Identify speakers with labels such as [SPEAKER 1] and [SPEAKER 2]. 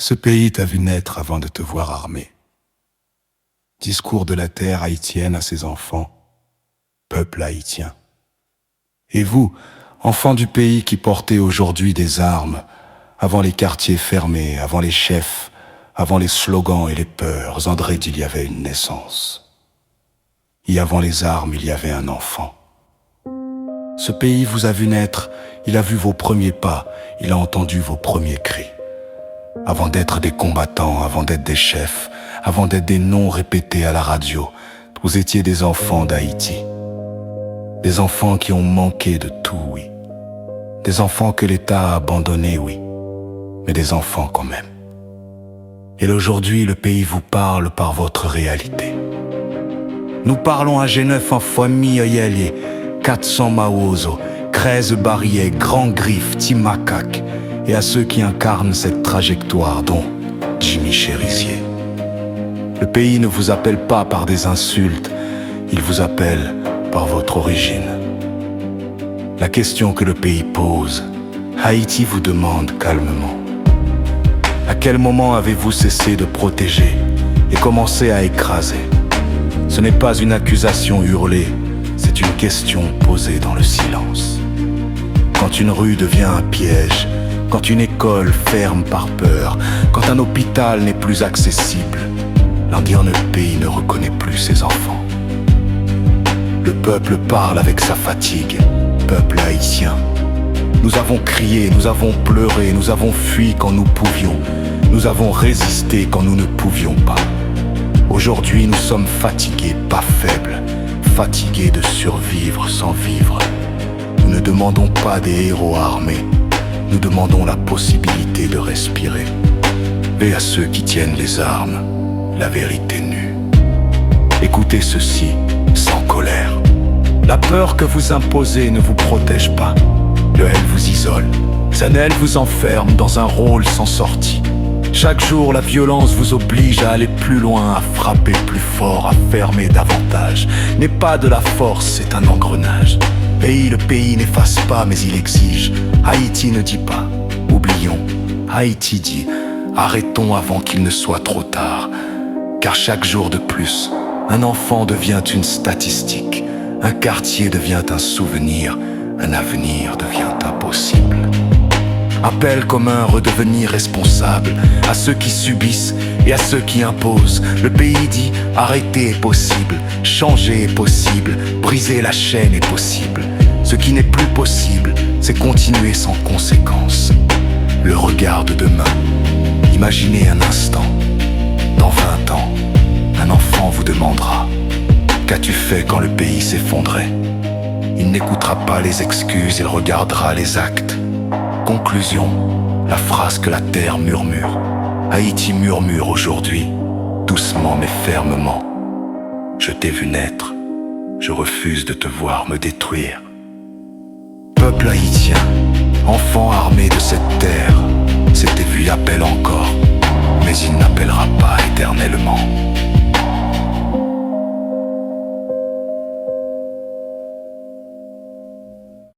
[SPEAKER 1] Ce pays t'a vu naître avant de te voir armé. Discours de la terre haïtienne à ses enfants, peuple haïtien. Et vous, enfants du pays qui portez aujourd'hui des armes, avant les quartiers fermés, avant les chefs, avant les slogans et les peurs, André dit il y avait une naissance. Et avant les armes, il y avait un enfant. Ce pays vous a vu naître, il a vu vos premiers pas, il a entendu vos premiers cris. Avant d'être des combattants, avant d'être des chefs, avant d'être des noms répétés à la radio, vous étiez des enfants d'Haïti. Des enfants qui ont manqué de tout, oui. Des enfants que l'État a abandonnés, oui. Mais des enfants quand même. Et aujourd'hui, le pays vous parle par votre réalité. Nous parlons à G9 en famille Yali, 400 Maozo, 13 Barrier, Grand Griffe, Timacac, et à ceux qui incarnent cette trajectoire, dont Jimmy Cherizier. Le pays ne vous appelle pas par des insultes, il vous appelle par votre origine. La question que le pays pose, Haïti vous demande calmement. À quel moment avez-vous cessé de protéger et commencé à écraser? Ce n'est pas une accusation hurlée, c'est une question posée dans le silence. Quand une rue devient un piège, quand une école ferme par peur, quand un hôpital n'est plus accessible, l'indienne pays ne reconnaît plus ses enfants. Le peuple parle avec sa fatigue, peuple haïtien. Nous avons crié, nous avons pleuré, nous avons fui quand nous pouvions. Nous avons résisté quand nous ne pouvions pas. Aujourd'hui, nous sommes fatigués, pas faibles, fatigués de survivre sans vivre. Nous ne demandons pas des héros armés, nous demandons la possibilité de respirer. Et à ceux qui tiennent les armes, la vérité nue. Écoutez ceci, sans colère. La peur que vous imposez ne vous protège pas. Le elle vous isole. Sa elle vous enferme dans un rôle sans sortie. Chaque jour, la violence vous oblige à aller plus loin, à frapper plus fort, à fermer davantage. N'est pas de la force, c'est un engrenage. Le pays n'efface pas, mais il exige. Haïti ne dit pas, oublions. Haïti dit, arrêtons avant qu'il ne soit trop tard. Car chaque jour de plus, un enfant devient une statistique. Un quartier devient un souvenir. Un avenir devient impossible. Appel commun, redevenir responsable à ceux qui subissent et à ceux qui imposent. Le pays dit arrêter est possible, changer est possible, briser la chaîne est possible. Ce qui n'est plus possible, c'est continuer sans conséquence. Le regard de demain, imaginez un instant. Dans 20 ans, un enfant vous demandera: qu'as-tu fait quand le pays s'effondrait? Il n'écoutera pas les excuses, il regardera les actes. Conclusion, la phrase que la terre murmure. Haïti murmure aujourd'hui, doucement mais fermement. Je t'ai vu naître, je refuse de te voir me détruire. Peuple haïtien, enfant armé de cette terre, cet évu appelle encore, mais il n'appellera pas éternellement.